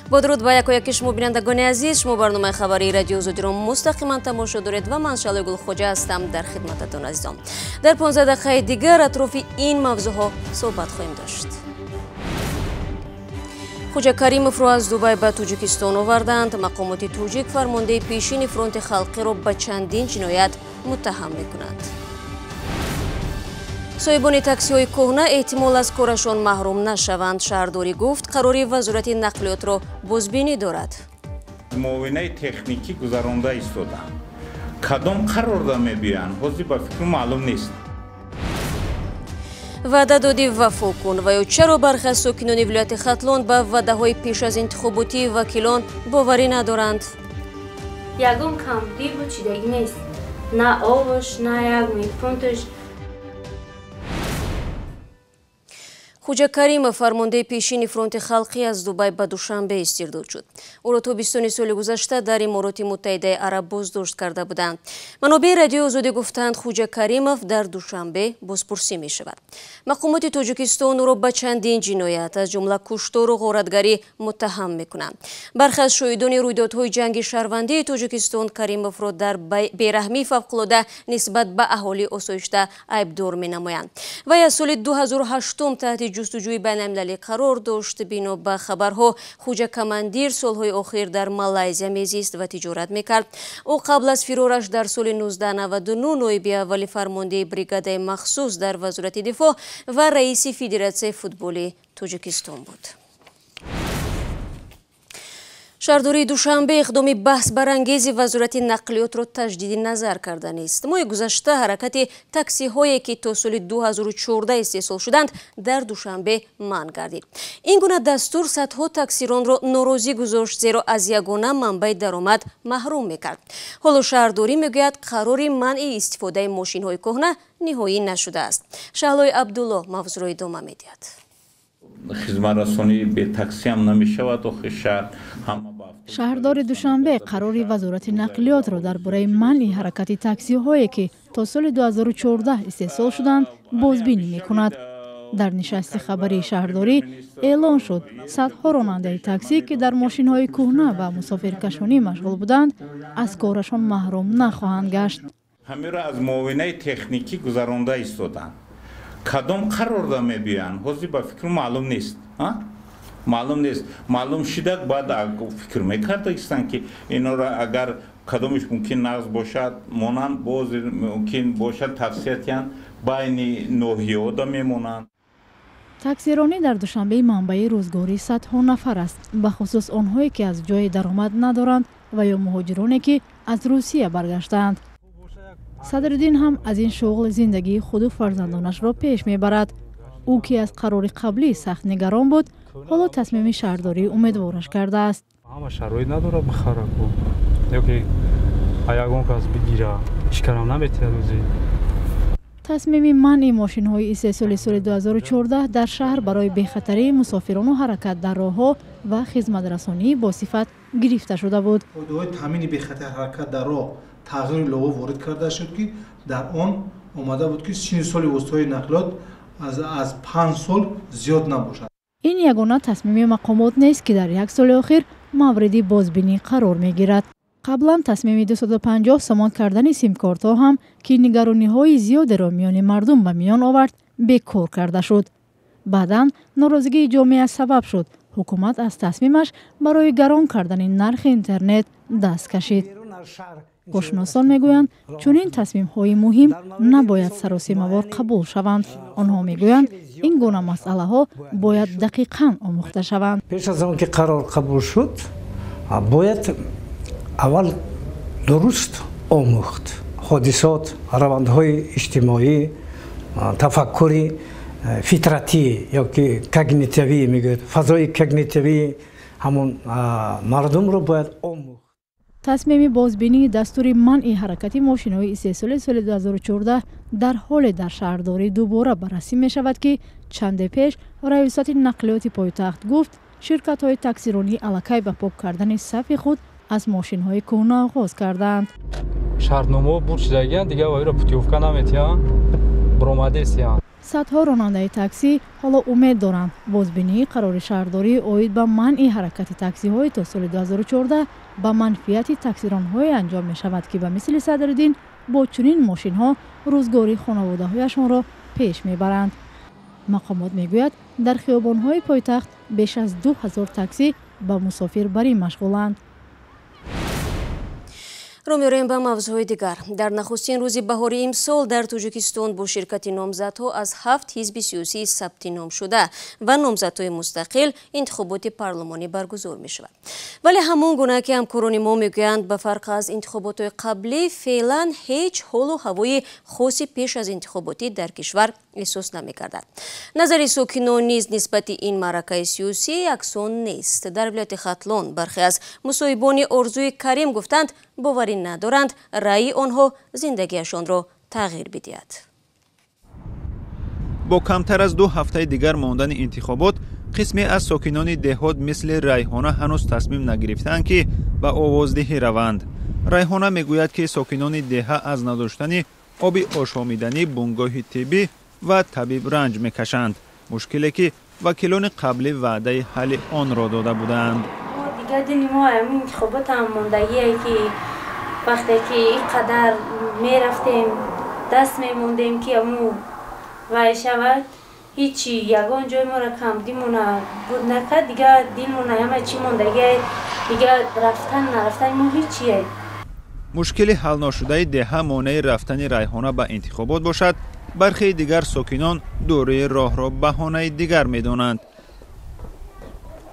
با درود به یکایک شما بینندگان عزیز، شما برنامه خبری رادیو آزادی را مستقیما تماشا دارید و من شعله گل خوجه هستم در خدمتتان عزیزان. در 15 دقیقه دیگر اطراف این موضوع ها صحبت خواهیم داشت. خوجه کریموف را از دبی به تاجیکستان آوردند. مقامات تاجیک فرمانده پیشین فرانت خلقی را به چندین جنایت متهم می‌کنند. صاحبان تاکسی های کهنه احتمال از کارشان محروم نشوند. شهرداری گفت قراری وزارت نقلیات را بازبینی دارد. معاینه تکنیکی گذرانده ایستادند. کدام قرار می‌بینند حاضر به فکر معلوم نیست. وعده دادی وفا کن و یا چرا برخی از ساکنان ولایت ختلان به وعده های پیش از انتخاباتی وکیلان باوری ندارند؟ یگان کمبودی بود چیدگی نیست. نه آبش نه یک میپونتش. خوجه کریموف فرمانده پیشین فرانت خلقی از دبی به دوشنبه استرداد شد. او را تابستان سال گذشته در امارات متحده عرب بازداشت کرده بودند. منابع رادیو آزادی گفتند خوجه کریموف در دوشنبه بازپرسی می شود. مقامات تاجیکستان او را به چندین جنایت از جمله کشتار و غارتگری متهم می کنند. برخی از شاهدان رویدادهای جنگ شهروندی تاجیکستان کریموف را در بیرحمی فوق‌العاده نسبت به اهالی آسایشته عیبدار می نمایند. وی از سال 2008 تحت جستجوی بین‌المللی قرار داشت. بنا به خبرها خوجه کماندیر سالهای اخیر در مالایزیا میزیست و تجارت میکرد. او قبل از فرارش در سال 1999 نایب اول فرمانده بریگاد مخصوص در وزارت دفاع و رئیس فدراسیون فوتبال تاجیکستان بود. شهرداری دوشنبه اقدام بحث برانگیز وزارت نقلیات را تجدید نظر کردن است. ماه گذشته حرکت تاکسی هایی که تا سال 2014 استحصال شدند در دوشنبه منع گردید. این گونه دستور صدها تاکسیران را ناراضی گذاشت، زیرا از یگانه منبع درآمد محروم میکرد. حالا شهرداری میگوید قرار منع استفاده ماشین های کهنه نهایی نشده است. شهلای عبدالله موضوع را ادامه میدهد. خدمت رسانی به تاکسی هم نمیشود و شهردار دوشنبه قراری وزارت نقلیات را درباره منع حرکت تاکسی هایی که تا سال 2014 استحصال شدند بازبینی میکند. در نشست خبری شهرداری اعلان شد صدها راننده تاکسی که در ماشین های کهنه و مسافرکشانی مشغول بودند از کارشان محروم نخواهند گشت. همه را از معاینه تکنیکی گذرانده ایستادند. کدام قرار می‌بینند حاضر به فکر معلوم نیست. معلوم شده باید فکر میکرده ایستند که اینا را اگر کدامش ممکن نقض باشد مانند باز ممکن باشد تفسیرتیان بین نوحیادا میمونند. تاکسیرانی در دوشنبه منبع روزگاری صدها نفر است، به خصوص آنهایی که از جای درآمد ندارند و یا مهاجرانی که از روسیه برگشتند. صدرالدین هم از این شغل زندگی خود و فرزندانش را پیش میبرد. او که از قرار قبلی سخت نگران بود، حالا تصمیم شهرداری امیدوارش کرده است. همه شرایط نداره بخره یا که یگان کس بگیره اشکرم نمیتونه روزی. تصمیم منع ماشین های استحصال سال 2014 در شهر برای بخطری مسافران و حرکت در راهها و خدمت رسانی با صفت گرفته شده بود. قاعده تامین بخطر حرکت در راه تغییر لغو وارد کرده شد که در آن آمده بود که 30 سال وسطای نقلات از 5 سال زیاد نباشد. این یگانه تصمیم مقامات نیست که در یک سال اخیر مورد بازبینی قرار میگیرد. قبلا تصمیم 250 سامان کردن سیم کارت ها هم که نگرانی های زیاد را میان مردم به میان آورد بیکار کرده شد. بعداً ناراضگی جامعه سبب شد حکومت از تصمیمش برای گران کردن نرخ اینترنت دست کشید. کارشناسان میگویند چون این تصمیم های مهم نباید سراسیمه‌وار قبول شوند. آنها میگویند این گونه مسئله ها باید دقیقاً آموخته شوند. پیش از آن که قرار قبول شد باید اول درست آموخت حادثات، روندهای اجتماعی، تفکری فطرتی یا که کگنیتیوی میگوید فضای کگنیتیوی همون مردم رو باید آموخت. تصمیم بازبینی دستور منع حرکت ماشین‌های استحصال سال 2014 در حال در شهرداری دوباره بررسی می شود که چند پیش ریاست نقلیات پایتخت گفت شرکت‌های تاکسیرانی الکی به پاک کردن صف خود از ماشین‌های کهنه آغاز کردند. شهرنامه برچیدگی دیگه وای را پوتیوفکا نمیتیان برآمده است. صدها راننده تاکسی حالا امید دارند بازبینی قرار شهرداری اوید به منع حرکت تاکسی های تا سال 2014 به منفیت تاکسیران‌های انجام می شود که به مثل صدرالدین با چنین ماشین ها روزگاری خانواده هایشان را پیش می برند. مقامات می گوید در خیابان های پایتخت بیش از 2000 تاکسی به مسافر بری مشغولند. رو می‌رویم به موضوع دیگر. در نخستین روز بهاری امسال در تاجیکستان با شرکت نامزدها از 7 حزب سیاسی ثبت نام شده و نامزدهای مستقل انتخابات پارلمانی برگزار می‌شود. ولی همان گونه که همکاران ما میگویند به فرق از انتخابات قبلی فعلا هیچ حال و هوای خاصی پیش از انتخاباتی در کشور احساس نمی‌گردد. نظر ساکنان نیز نسبت این معرکه سیاسی یکسان نیست. در ولایت ختلان برخی از مصاحبان آرزوی کریم گفتند باوری ندارند رأی آنها زندگیشان را تغییر بدهد. با کمتر از 2 هفته دیگر ماندن انتخابات، قسمی از ساکنان دهات مثل ریحانه هنوز تصمیم نگرفتند که به آوازدهی روند. ریحانه میگوید که ساکنان دهه از نداشتن آب آشامیدنی، بنگاه طبی و طبیب رنج میکشند، مشکلی که وکیلان قبلی وعده حل آن را داده بودند. دیگه دل ما همین انتخابات هم موندگیه که وقتی که اینقدر میرفتیم دست میموندیم که همون وای شود هیچی یگان جای ما را کم دیمونه بود نکرد. دیگه دیلمونه همه چی موندگیه، دیگه رفتن نرفتن ما هیچیه. مشکل حل نشده ده مانع رفتن ریحانه به انتخابات باشد، برخی دیگر ساکنان دوره راه را بهانه دیگر می‌دانند.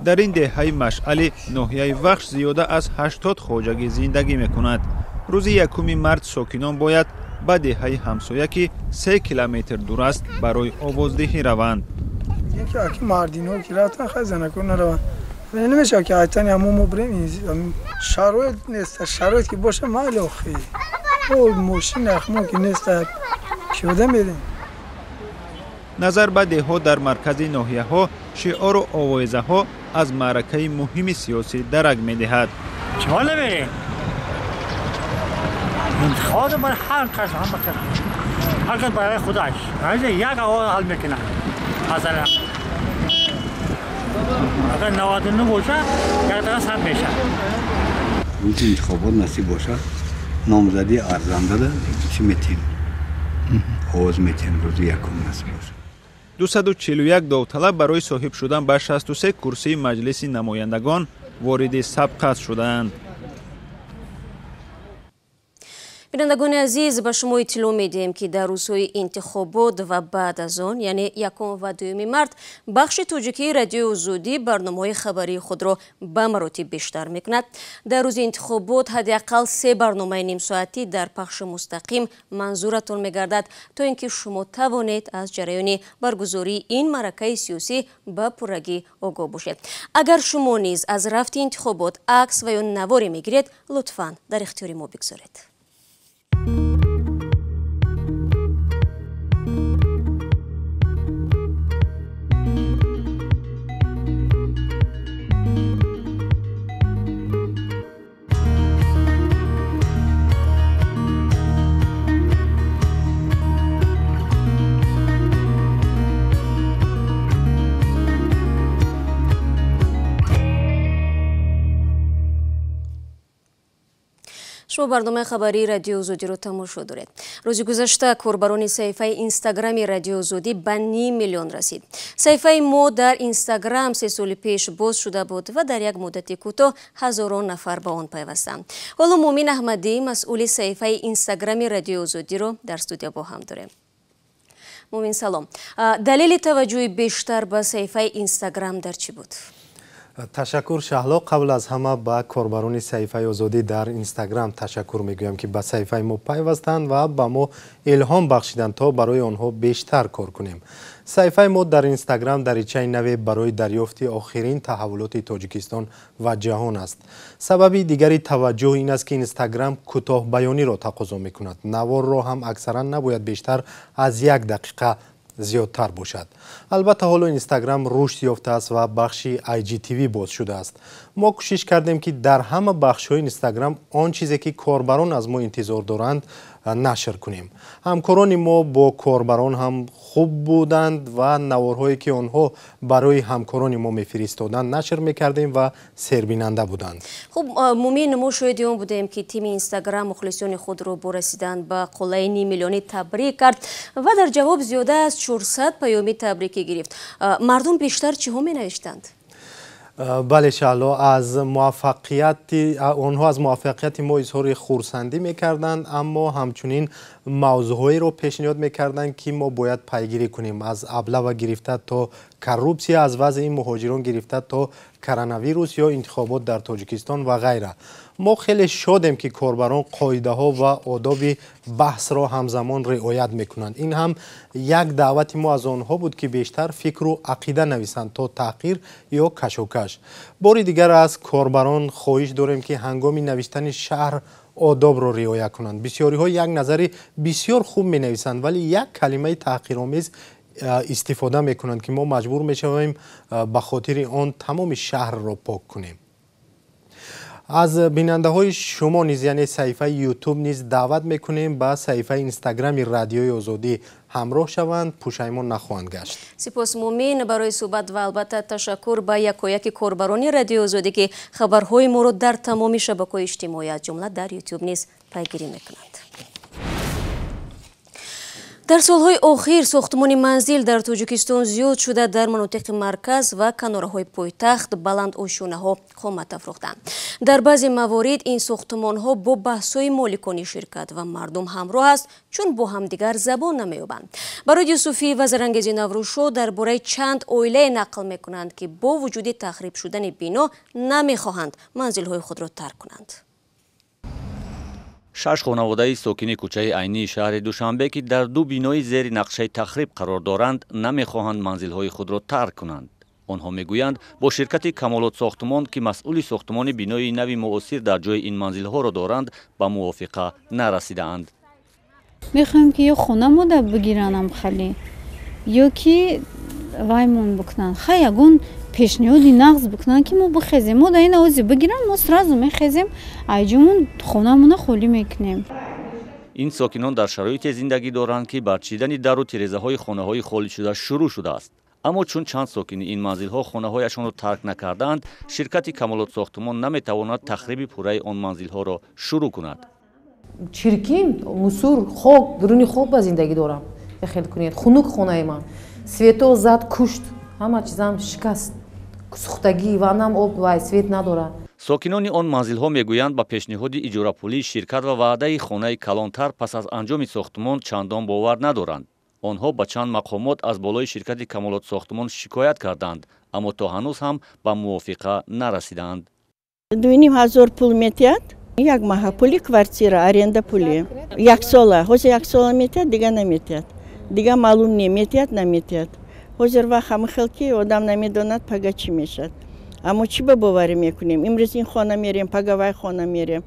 در این دهه مشعل ناحیه وخش زیاده از 80 خواجگی زندگی می‌کند. روز 1 مارس ساکنان باید به دهه همسایه که 3 کیلومتر دور است برای آوازدهی روند. یکی مردین‌ها که رفتن خزانه کنن روند. نمیشه که حتما همون بریم شرایط نیست، شرایط که باشه معلوخی اول ماشین اخمون که نیست شده میریم. نظر به دهها در مرکز ناحیه ها شعار و آوازه ها از معرکه مهم سیاسی درک میدهد. چه نمیریم انتخابات برای هر کس هم بکنه، هر کس برای خودش یک آواز حل میکنه. مثلا اگر 99 باشه یک دقیقه سر میشه. روز انتخابات نصیب باشه نامزدی ارزنده ده چی میتیم آواز میتیم روز 1 نصیب باشه. 241 داوطلب برای صاحب شدن به 63 کرسی مجلس نمایندگان وارد سبقت شدند. بینندگان عزیز، به شما اطلاع میدیم که در روزهای انتخابات و بعد از آن یعنی 1 و 2 مارس بخش تاجیکی رادیو آزادی برنامه‌های خبری خود را به مراتب بیشتر میکند. در روز انتخابات حداقل 3 برنامه نیم ساعتی در پخش مستقیم منظورتان میگردد تا اینکه شما توانید از جریان برگزاری این معرکه سیاسی به پرگی آگاه باشید. اگر شما نیز از رفت انتخابات عکس و یا نواری میگیرید لطفاً در اختیار ما بگذارید. شما برنامه خبری رادیو آزادی رو تماشا دارید. روز گذشته کاربران صفحه اینستاگرامی رادیو آزادی به 5 میلیون رسید. صفحه ما در اینستاگرام 3 سال پیش باز شده بود و در یک مدت کوتاه هزاران نفر به آن پیوستند. حالا مومن احمدی مسئول صفحه اینستاگرامی رادیو آزادی رو در استودیو با هم داریم. مومن سلام. دلیل توجه بیشتر به صفحه اینستاگرام در چی بود؟ تشکر شهلا. قبل از همه به کاربران صفحه آزادی در اینستاگرام تشکر میگویم که به صفحه ما پیوستند و به ما الهام بخشیدند تا برای آنها بیشتر کار کنیم. صفحه ما در اینستاگرام دریچه نوی برای دریافت آخرین تحولات تاجیکستان و جهان است. سبب دیگری توجه این است که اینستاگرام کوتاه بیانی را تقاضا میکند. نوار را هم اکثرا نباید بیشتر از 1 دقیقه زیادتر باشد. البته حالا اینستاگرام رشد یافته است و بخشی IGTV باز شده است. ما کوشش کردیم که در همه بخش‌های اینستاگرام آن چیزی که کاربران از ما انتظار دارند نشر کنیم. همکاران ما با کاربران هم خوب بودند و نوارهایی که آنها برای همکاران ما میفرستادند نشر میکردیم و سربیننده بودند. خب مومین، ما شاهد اون بودیم که تیم اینستاگرام مخلصان خود را با رسیدن به قله میلیونی تبریک کرد و در جواب زیاده از 400 پیامی تبریکی گرفت. مردم بیشتر چی ها می نوشتند؟ بله شهلا، آنها از موفقیت ما اظهار خرسندی میکردند، اما همچنین موضوعی رو پیشنهاد میکردند که ما باید پیگیری کنیم، از ابله گرفته تا کروپسی، از وضع این مهاجران گرفته تا کرونا ویروس یا انتخابات در تاجیکستان و غیره. ما خیلی شادیم که کاربران قاعده ها و آداب بحث را همزمان رعایت میکنند. این هم یک دعوت ما از آنها بود که بیشتر فکر و عقیده نویسند تا تحقیر یا کشوکش. باری دیگر از کاربران خواهش داریم که هنگام نوشتن شهر آداب را رعایت کنند. بسیاری ها یک نظری بسیار خوب می نویسند ولی یک کلمه تحقیرآمیز استفاده میکنند که ما مجبور میشویم به خاطر آن تمام شهر را پاک کنیم. از بیننده های شما نیز یعنی صفحه یوتیوب نیز دعوت میکنیم به صفحه اینستاگرام رادیوی آزادی همراه شوند، پشیمان نخواهند گشت. سپاس مومین برای صحبت و البته تشکر به یکایک کاربران رادیو آزادی که خبرهای ما را در تمام شبکه‌های اجتماعی از جمله در یوتیوب نیز پیگیری میکنند. در سالهای آخر ساختمان منزل در تاجیکستان زیاد شده، در مناطق مرکز و کنارهای پایتخت بلند آشیانه‌ها قامت افروختند. در بعضی موارد این ساختمان‌ها با بحث‌های مالکانی شرکت و مردم همراه است چون با همدیگر زبان نمی‌یابند. برای یوسفی و زرنگیزی نوروشو درباره چند عائله نقل می‌کنند که با وجود تخریب شدن بنا نمی‌خواهند منزل‌های خود را ترک کنند. 6 خانواده ساکن کوچه عینی شهر دوشنبه که در 2 بینای زیر نقشه تخریب قرار دارند نمیخواهند منزل‌های خود را ترک کنند. آنها میگویند با شرکت کمالات ساختمان که مسئول ساختمان بینای نوی معاصر در جای این منزل‌ها را دارند به موافقه نرسیدند. میخوایم که یا خونه ما بگیرنم خالی یا که وایمون بکنن خیلی پیشنهادی نقض بکنن که ما بخزیم، ما در این آوازی بگیرن ما سرازو میخزیم ایجمون خونمون خالی میکنیم. این ساکنان در شرایط زندگی دارند که برچیدن در و تیرزه های خانه های خالی شده شروع شده است. اما چون چند ساکن این منزل ها خانه هایشان را ترک نکردند، شرکت کمالات ساختمان نمیتواند تخریب پوره آن منزل ها را شروع کند. چرکین مسور خوب درونی خوب با زندگی دارم. بخیر کنید خنک خانه من سویتو زد کشت همه چیزام شکست سوختگی و نم آب و سویت نداره. ساکنان آن منزل ها میگویند با پیشنهاد اجاره پولی شرکت و وعده خانه کلانتر پس از انجام ساختمان چندان باور ندارند. آنها با چند مقامات از بالای شرکت کمالات ساختمان شکایت کردند اما تا هنوز هم به موافقه نرسیدند. 2,500 پول میتیاد، یک ماه پولی کвартира аренда پولی. یک ساله، یک ساله میتیاد دیگه نمیتیاد. دیگه معلوم نمیتیاد نمیتیاد. حاضر و همه خلکی آدم نمیداند پگه چی میشد. اما چی به باوری میکنیم؟ امروز این خانه میریم پگه وای خانه میریم.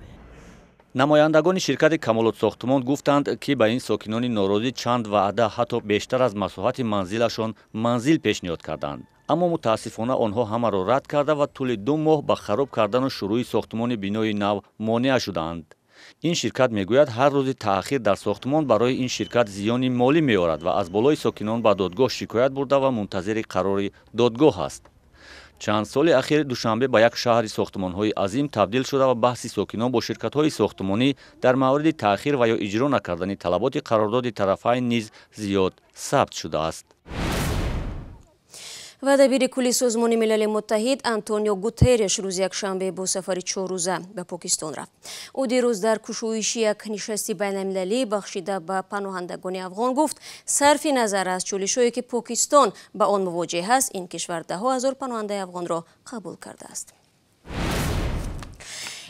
نمایندگان شرکت کمالات ساختمان گفتند که به این ساکنان ناراضی چند وعده حتی بیشتر از مساحت منزلشان منزل پیشنهاد کردند. اما متاسفانه آنها همه را رد کرده و طول 2 ماه به خراب کردن و شروع ساختمان بینای نو مانع شدند. این شرکت میگوید هر روز تأخیر در ساختمان برای این شرکت زیانی مالی میآورد و از بالای ساکنان به دادگاه شکایت برده و منتظر قرار دادگاه است. چند سال اخیر دوشنبه به یک شهر ساختمان‌های عظیم تبدیل شده و بحث ساکنان با شرکت‌های ساختمانی در مورد تأخیر و یا اجرا نکردن طلبات قرارداد طرفین نیز زیاد ثبت شده است. و دبیر کلی سازمان ملل متحد آنتونیو گوترش روز یکشنبه با سفر 4 روزه به پاکستان رفت. او دیروز در گشایش یک نشست بین‌المللی بخشیده به پناهندگان افغان گفت صرف نظر از چالش‌هایی که پاکستان با آن مواجه است، این کشور ده‌ها هزار پناهنده افغان را قبول کرده است.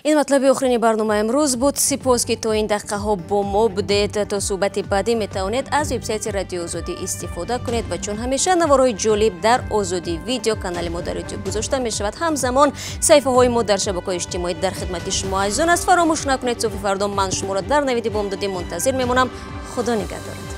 این مطلب آخرین برنامه امروز بود. سپاس که تا این دقیقه ها با ما بودید. تا صحبت بعدی میتوانید از وبسایت رادیو آزادی استفاده کنید و چون همیشه نوارهای جالب در آزادی ویدیو کانال ما در یوتیوب گذاشته می شود، همزمان صفحه های ما در شبکه‌های اجتماعی در خدمت شما عزیزان است. فراموش نکنید صبح فردا من شما را در نوید بامدادی منتظر میمونم. خدا نگهدار.